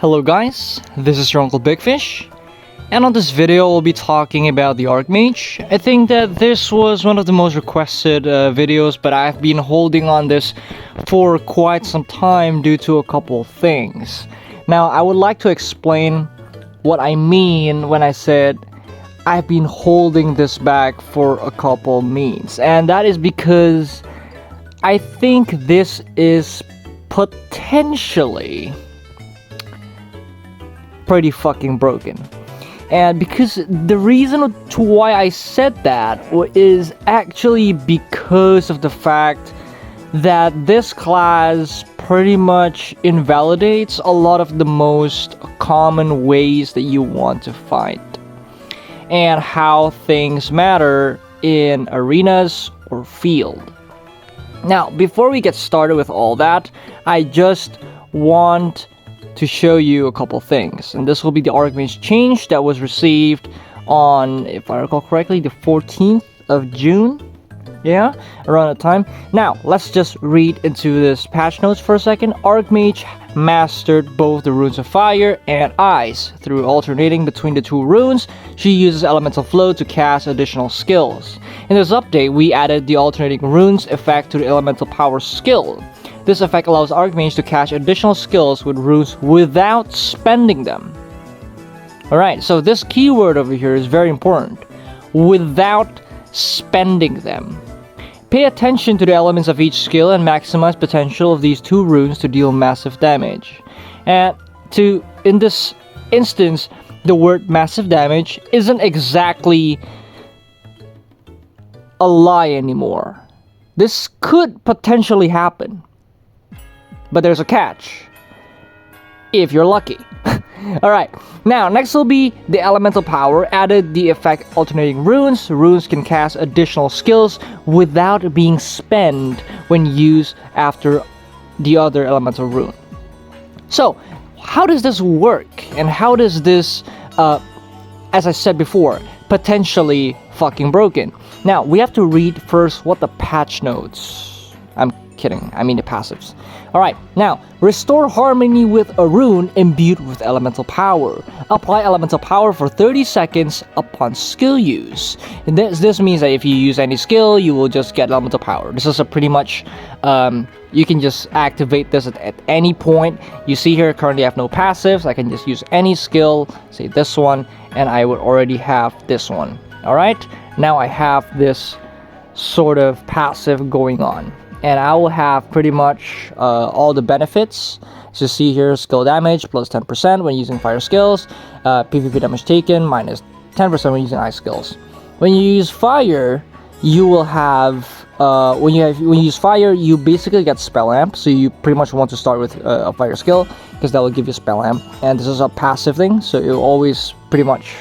Hello guys, this is your Uncle Big Fish, and on this video we'll be talking about the Archmage. I think that this was one of the most requested videos, but I've been holding on this for quite some time due to a couple of things. Now, I would like to explain what I mean when I said I've been holding this back for a couple means, and that is because I think this is potentially pretty fucking broken. And because the reason to why I said that is actually because of the fact that this class pretty much invalidates a lot of the most common ways that you want to fight and how things matter in arenas or field. Now, before we get started with all that, I just want to show you a couple things, and this will be the Archmage change that was received on, if I recall correctly, the 14th of June. Yeah, around that time. Now, let's just read into this patch notes for a second. Archmage mastered both the runes of fire and ice. Through alternating between the two runes, she uses elemental flow to cast additional skills. In this update, we added the alternating runes effect to the elemental power skill. This effect allows Archmage to cast additional skills with runes without spending them. Alright, so this keyword over here is very important. Without spending them. Pay attention to the elements of each skill and maximize potential of these two runes to deal massive damage. And in this instance, the word massive damage isn't exactly a lie anymore. This could potentially happen. But there's a catch. If you're lucky. Alright, now next will be the elemental power. Added the effect alternating runes. Runes can cast additional skills without being spent when used after the other elemental rune. So, how does this work? And how does this, as I said before, potentially fucking broken? Now, we have to read first what the patch notes. I'm kidding, I mean the passives. Alright, now, restore harmony with a rune imbued with elemental power. Apply elemental power for 30 seconds upon skill use. And this means that if you use any skill, you will just get elemental power. This is a pretty much, you can just activate this at any point. You see here, currently I have no passives. I can just use any skill, say this one, and I would already have this one. Alright, now I have this sort of passive going on. And I will have pretty much all the benefits. So you see here, skill damage plus 10% when using fire skills, PvP damage taken minus 10% when using ice skills. When you use fire, you will have when you use fire, you basically get spell amp. So you pretty much want to start with a fire skill because that will give you spell amp. And this is a passive thing, so it will always pretty much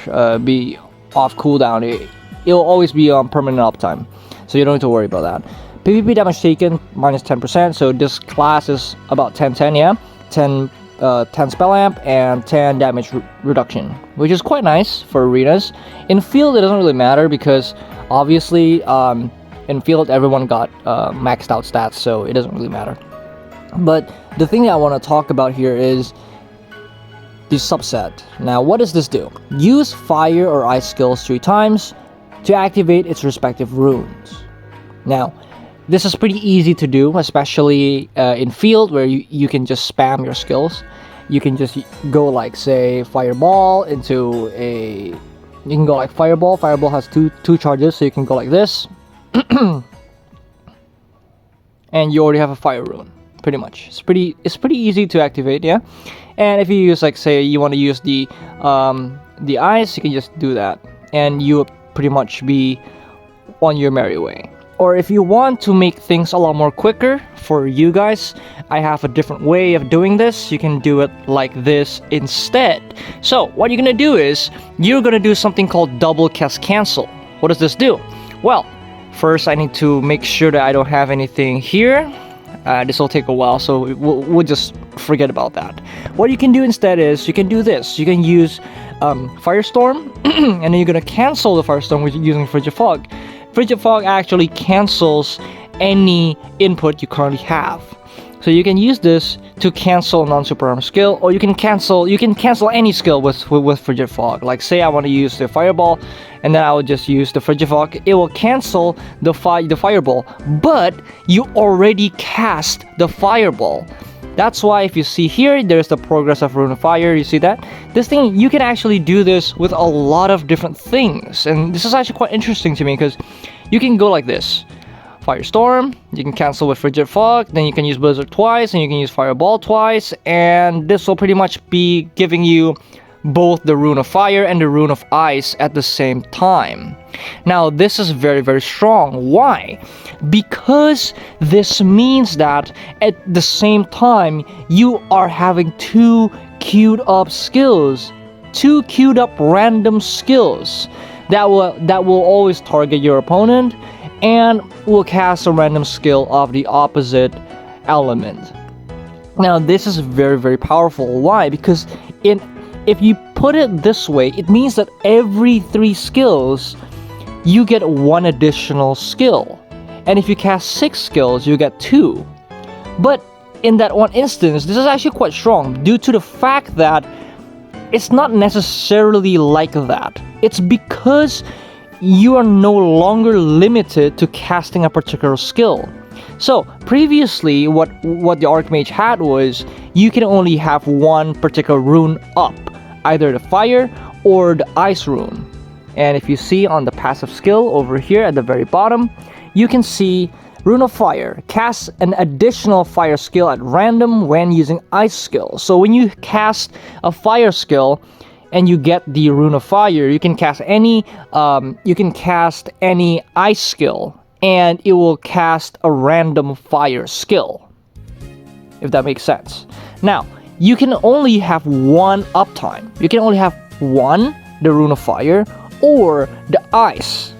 be off cooldown. It will always be on permanent uptime, so you don't need to worry about that. PvP damage taken minus 10%, so this class is about 10-10, yeah? 10 spell amp and 10 damage reduction, which is quite nice for arenas. In field, it doesn't really matter because obviously in field everyone got maxed out stats, so it doesn't really matter. But the thing that I want to talk about here is the subset. Now, what does this do? Use fire or ice skills 3 times to activate its respective runes. Now, this is pretty easy to do, especially in field where you can just spam your skills. You can just go like, say, fireball into a... You can go like fireball. Fireball has two charges, so you can go like this. And you already have a fire rune, pretty much. It's pretty easy to activate, yeah? And if you use, like, say, you want to use the ice, you can just do that. And you will pretty much be on your merry way. Or if you want to make things a lot more quicker for you guys, I have a different way of doing this. You can do it like this instead. So what you're gonna do is you're gonna do something called double cast cancel. What does this do? Well, first I need to make sure that I don't have anything here. This will take a while, so we'll just forget about that. What you can do instead is you can do this. You can use Firestorm, and then you're gonna cancel the Firestorm with using Frigid Fog. Frigid Fog actually cancels any input you currently have. So you can use this to cancel a non-super armor skill, or you can cancel any skill with Frigid Fog. Like say I want to use the Fireball, and then I will just use the Frigid Fog. It will cancel the Fireball, but you already cast the Fireball. That's why if you see here, there's the progress of Rune of Fire. You see that? This thing, you can actually do this with a lot of different things. And this is actually quite interesting to me because you can go like this. Firestorm, you can cancel with Frigid Fog, then you can use Blizzard twice, and you can use Fireball twice, and this will pretty much be giving you both the Rune of Fire and the Rune of Ice at the same time. Now, this is very, very strong. Why? Because this means that at the same time, you are having two queued up skills, two queued up random skills that will always target your opponent and will cast a random skill of the opposite element. Now, this is very, very powerful. Why? Because if you put it this way, it means that every 3 skills, you get 1 additional skill. And if you cast 6 skills, you get 2. But in that one instance, this is actually quite strong due to the fact that it's not necessarily like that. It's because you are no longer limited to casting a particular skill. So previously, what the Archmage had was you can only have one particular rune up, either the fire or the ice rune. And if you see on the passive skill over here at the very bottom, you can see Rune of Fire casts an additional fire skill at random when using ice skill. So when you cast a fire skill and you get the Rune of Fire, you can cast any ice skill, and it will cast a random fire skill, if that makes sense. Now, you can only have one uptime. You can only have one, the Rune of Fire, or the ice.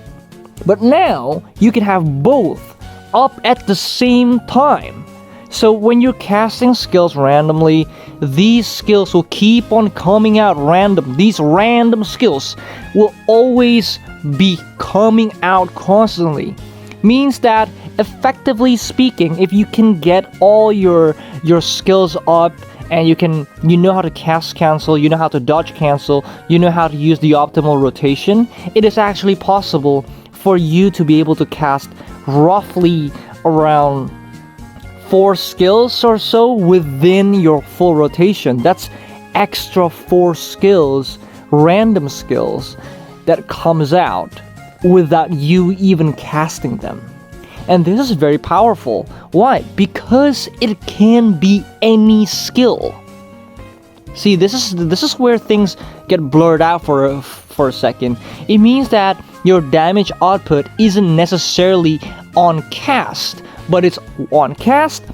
But now, you can have both up at the same time. So when you're casting skills randomly, these skills will keep on coming out random. These random skills will always be coming out constantly. Means that, effectively speaking, if you can get all your skills up, and you know how to cast cancel, you know how to dodge cancel, you know how to use the optimal rotation, it is actually possible for you to be able to cast roughly around 4 skills or so within your full rotation. That's extra 4 skills, random skills, that comes out without you even casting them. And this is very powerful. Why? Because it can be any skill. See, this is where things get blurred out for a second. It means that your damage output isn't necessarily on cast, but it's on cast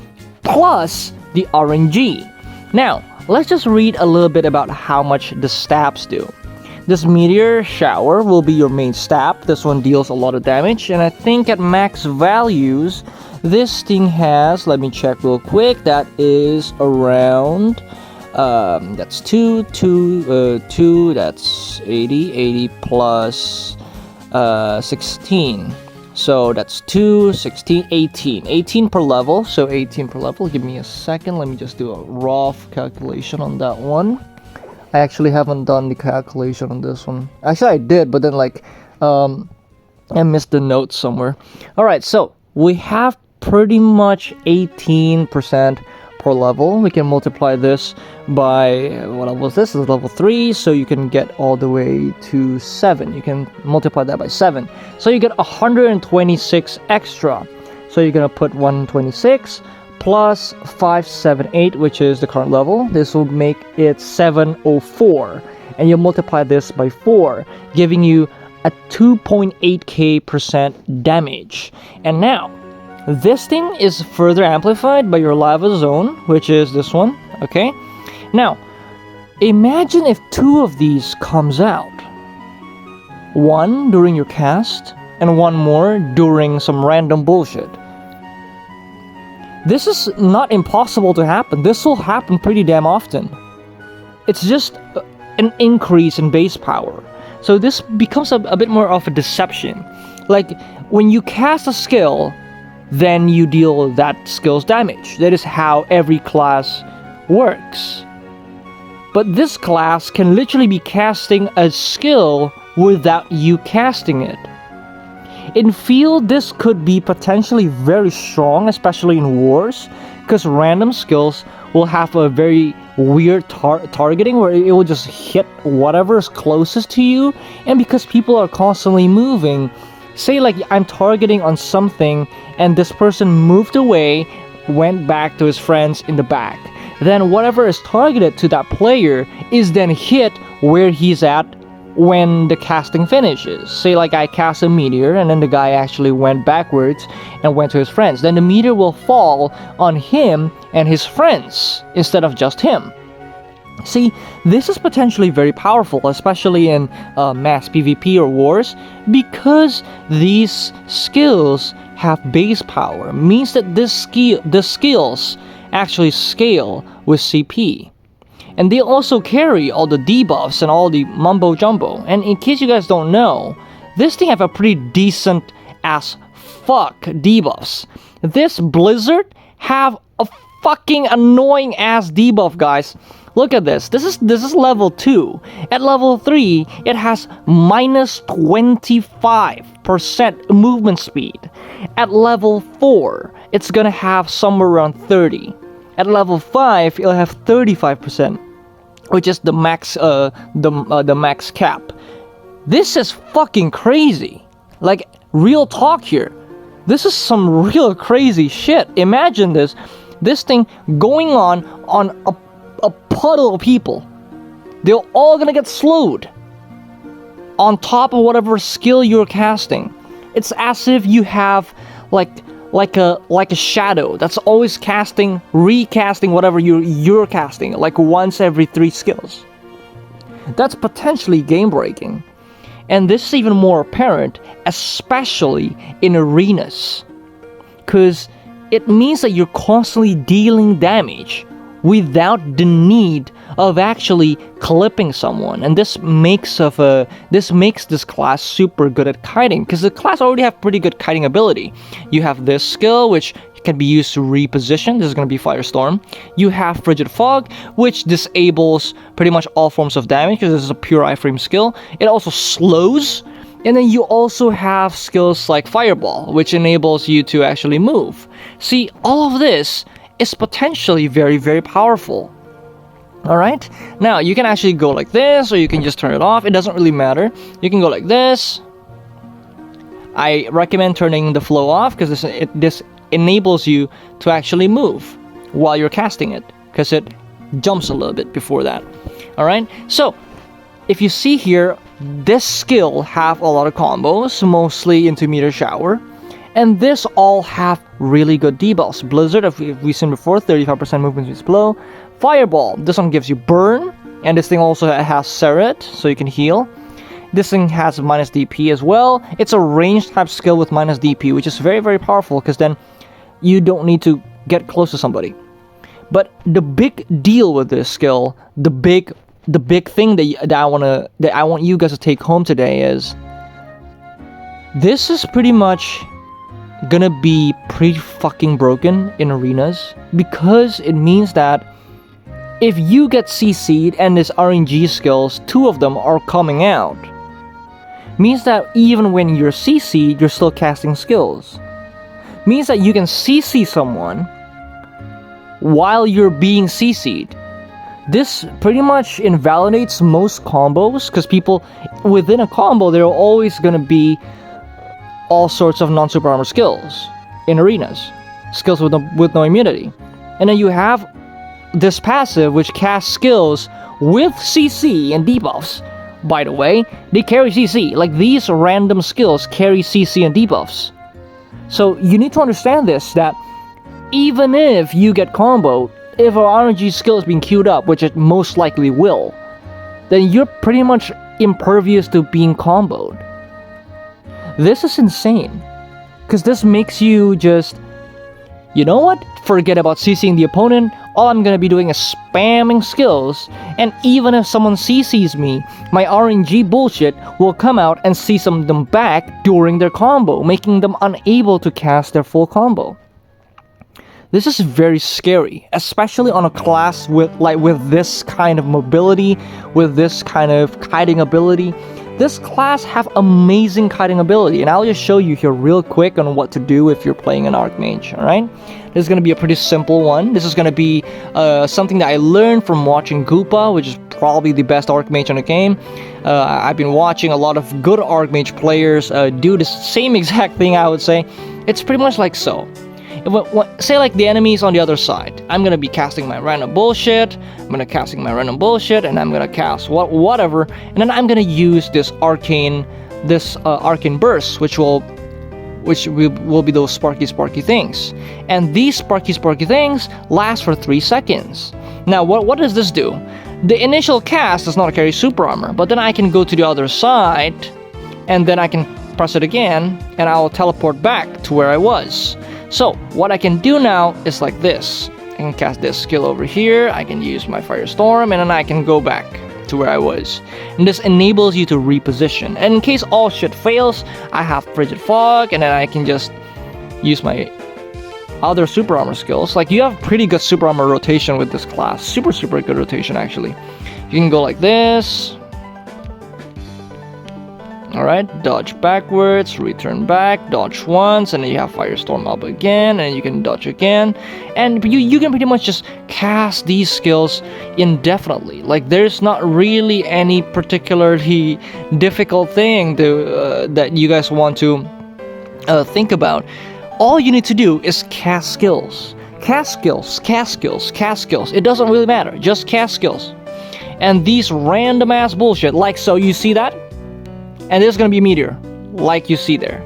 plus the RNG. Now, let's just read a little bit about how much the stabs do. This Meteor Shower will be your main stab. This one deals a lot of damage, and I think at max values, this thing has, let me check real quick, that is around, that's 2, that's 80 plus 16. So that's 2, 16, 18. 18 per level, so 18 per level. Give me a second, let me just do a rough calculation on that one. I actually haven't done the calculation on this one. Actually, I did, but then I missed the note somewhere. Alright, so we have pretty much 18% per level. We can multiply this by, what level is this? This is level 3, so you can get all the way to 7. You can multiply that by 7. So you get 126 extra. So you're gonna put 126 plus 578, which is the current level. This will make it 704, and you multiply this by 4, giving you a 2.8k% damage. And now, this thing is further amplified by your lava zone, which is this one, okay? Now, imagine if 2 of these comes out. One during your cast, and one more during some random bullshit. This is not impossible to happen. This will happen pretty damn often. It's just an increase in base power. So this becomes a bit more of a deception. Like, when you cast a skill, then you deal that skill's damage. That is how every class works. But this class can literally be casting a skill without you casting it. In field, this could be potentially very strong, especially in wars, because random skills will have a very weird targeting where it will just hit whatever is closest to you. And because people are constantly moving, say like I'm targeting on something and this person moved away, went back to his friends in the back, then whatever is targeted to that player is then hit where he's at when the casting finishes. Say like I cast a meteor and then the guy actually went backwards and went to his friends. Then the meteor will fall on him and his friends instead of just him. See, this is potentially very powerful, especially in mass PvP or wars, because these skills have base power. Means that the skills actually scale with CP. And they also carry all the debuffs and all the mumbo jumbo. And in case you guys don't know, this thing have a pretty decent as fuck debuffs. This Blizzard have a fucking annoying ass debuff, guys. Look at this. This is level 2. At level 3, it has minus 25% movement speed. At level 4, it's gonna have somewhere around 30. At level 5, it'll have 35%. Which is the max, the max cap. This is fucking crazy. Like, real talk here. This is some real crazy shit. Imagine this thing going on a puddle of people. They're all gonna get slowed. On top of whatever skill you're casting. It's as if you have like a shadow that's always recasting whatever you're casting, like once every 3 skills. That's potentially game breaking. And this is even more apparent, especially in arenas. Because it means that you're constantly dealing damage without the need of actually clipping someone. And this makes this class super good at kiting, because the class already have pretty good kiting ability. You have this skill which can be used to reposition. This is going to be Firestorm. You have Frigid Fog, which disables pretty much all forms of damage because this is a pure iframe skill. It also slows. And then you also have skills like Fireball, which enables you to actually move. See, all of this is potentially very, very powerful. Alright? Now, you can actually go like this, or you can just turn it off. It doesn't really matter. You can go like this. I recommend turning the flow off, because this enables you to actually move while you're casting it, because it jumps a little bit before that. Alright? So, if you see here, this skill have a lot of combos, mostly into Meteor Shower. And this all have really good debuffs. Blizzard, if we've seen before, 35% movement speed slow. Fireball, this one gives you burn. And this thing also has Seret, so you can heal. This thing has minus DP as well. It's a ranged type skill with minus DP, which is very, very powerful, because then you don't need to get close to somebody. But the big deal with this skill, the big thing that I want you guys to take home today is, this is pretty much gonna be pretty fucking broken in arenas, because it means that if you get CC'd and this RNG skills, 2 of them are coming out, means that even when you're CC'd, you're still casting skills. Means that you can CC someone while you're being CC'd. This pretty much invalidates most combos, because people within a combo, there are always gonna be all sorts of non-super armor skills in arenas. Skills with no immunity. And then you have this passive which casts skills with CC and debuffs. By the way, they carry CC. Like, these random skills carry CC and debuffs. So you need to understand this, that even if you get comboed, if an RNG skill is being queued up, which it most likely will, then you're pretty much impervious to being comboed. This is insane, because this makes you just, you know what, forget about CCing the opponent. all I'm gonna be doing is spamming skills, and even if someone CCs me, my RNG bullshit will come out and see some of them back during their combo, making them unable to cast their full combo. This is very scary, especially on a class with this kind of mobility, with this kind of kiting ability. This class have amazing kiting ability, and I'll just show you here real quick on what to do if you're playing an Archmage, alright? This is going to be a pretty simple one. This is going to be something that I learned from watching Goopa, which is probably the best Archmage in the game. I've been watching a lot of good Archmage players do the same exact thing, I would say. It's pretty much like so. Say like the enemy's on the other side, I'm gonna be casting my random bullshit, and I'm gonna cast whatever, and then I'm gonna use this arcane burst, which will be those sparky things, and these sparky things last for 3 seconds. Now what does this do? The initial cast does not carry super armor, but then I can go to the other side, and then I can press it again, and I'll teleport back to where I was. So what I can do now is like this. I can cast this skill over here, I can use my Firestorm, and then I can go back to where I was. And this enables you to reposition. And in case all shit fails, I have Frigid Fog, and then I can just use my other super armor skills. Like, you have pretty good super armor rotation with this class. Super good rotation, actually. You can go like this. Alright, dodge backwards, return back, dodge once, and then you have Firestorm up again, and you can dodge again. And you can pretty much just cast these skills indefinitely. Like, there's not really any particularly difficult thing that you guys want to think about. All you need to do is cast skills. Cast skills. It doesn't really matter, just cast skills. And these random ass bullshit, like so, you see that? And there's gonna be a meteor, like you see there.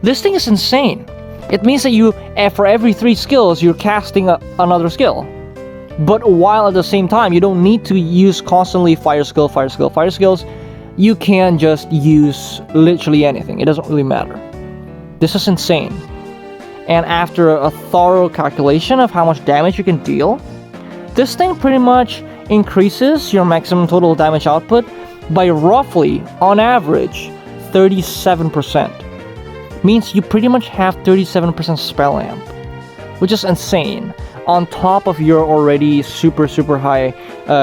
This thing is insane. It means that for every 3 skills, you're casting another skill. But while at the same time, you don't need to use constantly fire skills. You can just use literally anything. It doesn't really matter. This is insane. And after a thorough calculation of how much damage you can deal, this thing pretty much increases your maximum total damage output by roughly, on average, 37%. Means you pretty much have 37% spell amp, which is insane. On top of your already super high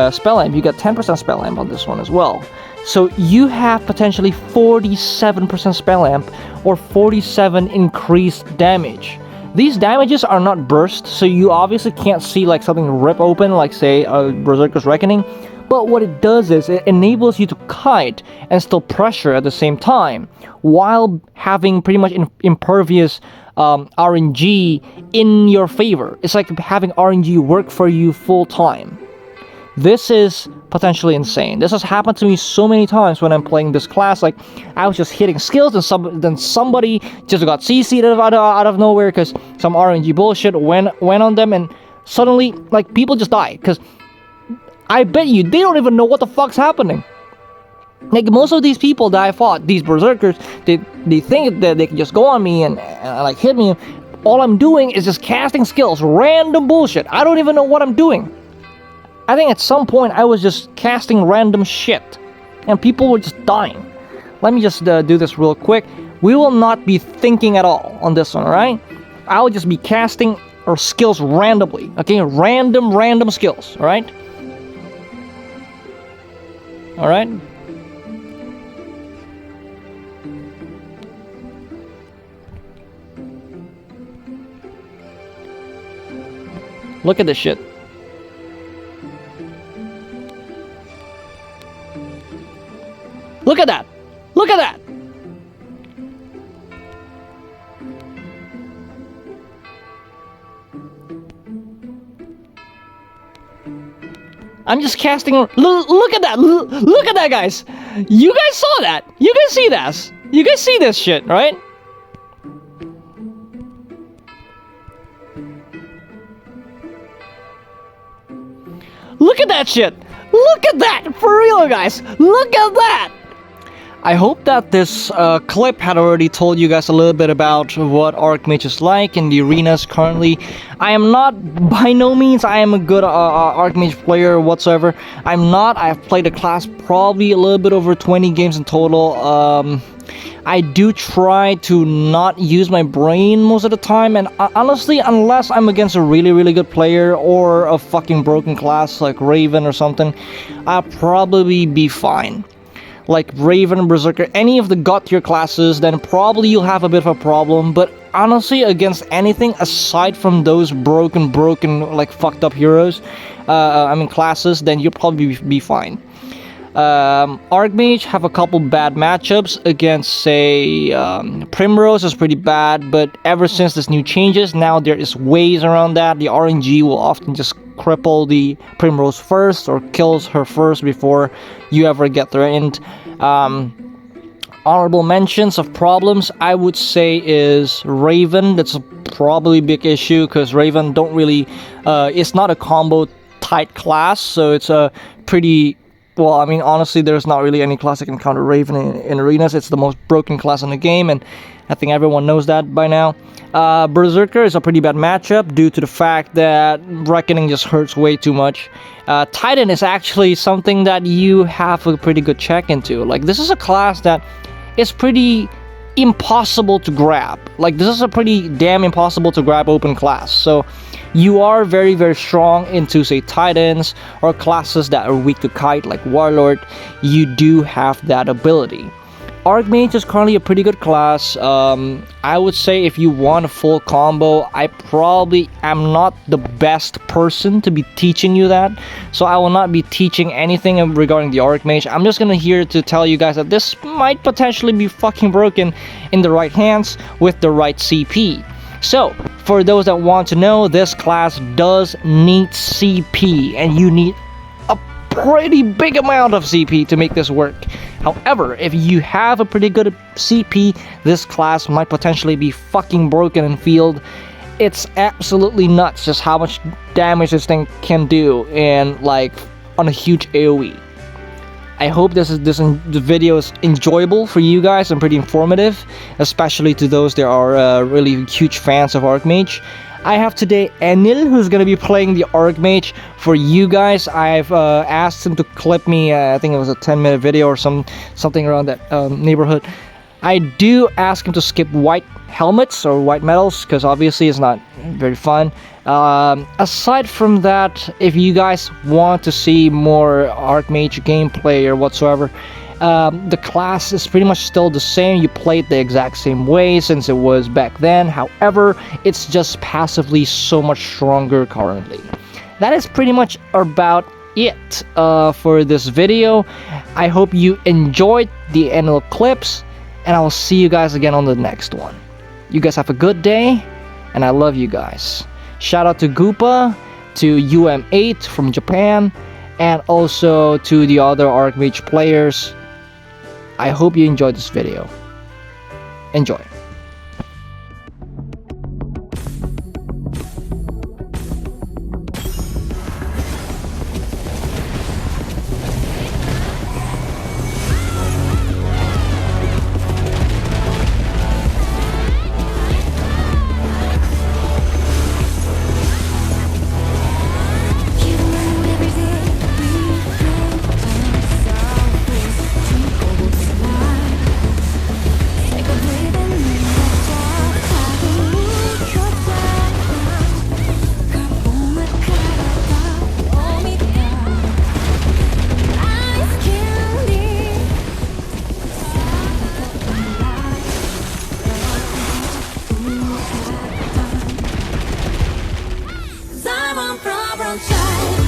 spell amp, you got 10% spell amp on this one as well. So you have potentially 47% spell amp or 47 increased damage. These damages are not burst, so you obviously can't see like something rip open, like say a Berserker's Reckoning. But what it does is it enables you to kite and still pressure at the same time, while having pretty much impervious RNG in your favor. It's like having RNG work for you full time. This is potentially insane. This has happened to me so many times when I'm playing this class. Like, I was just hitting skills, and then somebody just got CC'd out of nowhere because some RNG bullshit went on them, and suddenly, like, people just die. Because I bet you they don't even know what the fuck's happening. Like, most of these people that I fought, these berserkers, they think that they can just go on me and like hit me. All I'm doing is just casting skills, random bullshit. I don't even know what I'm doing. I think at some point I was just casting random shit, and people were just dying. Let me just do this real quick. We will not be thinking at all on this one, alright? I will just be casting our skills randomly, okay? Random skills, alright? Alright? Look at this shit. Look at that! Look at that! I'm just casting. Look at that! Look at that, guys! You guys saw that! You guys see this! You guys see this shit, right? Look at that shit! Look at that! For real, guys! Look at that! I hope that this clip had already told you guys a little bit about what Archmage is like in the arenas currently. I am not, by no means, I am a good Archmage player whatsoever. I'm not. I've played the class probably a little bit over 20 games in total. I do try to not use my brain most of the time, and honestly, unless I'm against a really, really good player or a fucking broken class like Raven or something, I'll probably be fine. Like Raven, Berserker, any of the god tier classes, then probably you'll have a bit of a problem. But honestly, against anything aside from those broken, like fucked up heroes, classes, then you'll probably be fine. Archmage have a couple bad matchups against, say, Primrose is pretty bad, but ever since this new changes, now there is ways around that. The RNG will often just cripple the Primrose first or kills her first before you ever get threatened. Honorable mentions of problems, I would say, is Raven. That's probably a big issue because Raven don't really, it's not a combo tight class, so it's a pretty, well, I mean, honestly, there's not really any class that can counter Raven in arenas. It's the most broken class in the game, and I think everyone knows that by now. Berserker is a pretty bad matchup due to the fact that Reckoning just hurts way too much. Titan is actually something that you have a pretty good check into. Like, this is a class that is pretty impossible to grab. Like, this is a pretty damn impossible to grab open class. So you are very, very strong into, say, Titans or classes that are weak to kite like Warlord. You do have that ability. Archmage is currently a pretty good class. I would say if you want a full combo, I probably am not the best person to be teaching you that. So I will not be teaching anything regarding the Archmage. I'm just gonna here to tell you guys that this might potentially be fucking broken in the right hands with the right CP. So, for those that want to know, this class does need CP, and you need a pretty big amount of CP to make this work. However, if you have a pretty good CP, this class might potentially be fucking broken in field. It's absolutely nuts just how much damage this thing can do in, like, on a huge AoE. I hope this video is enjoyable for you guys and pretty informative, especially to those that are really huge fans of Archmage. I have today Enil, who's going to be playing the Archmage for you guys. I've asked him to clip me, I think it was a 10-minute video or something around that neighborhood. I do ask him to skip white helmets or white medals, because obviously it's not very fun. Aside from that, if you guys want to see more Archmage gameplay or whatsoever, the class is pretty much still the same. You play it the exact same way since it was back then. However, it's just passively so much stronger currently. That is pretty much about it for this video. I hope you enjoyed the Enil clips, and I will see you guys again on the next one. You guys have a good day, and I love you guys. Shout out to Goopa, to UM8 from Japan, and also to the other Archmage players. I hope you enjoyed this video. Enjoy. From child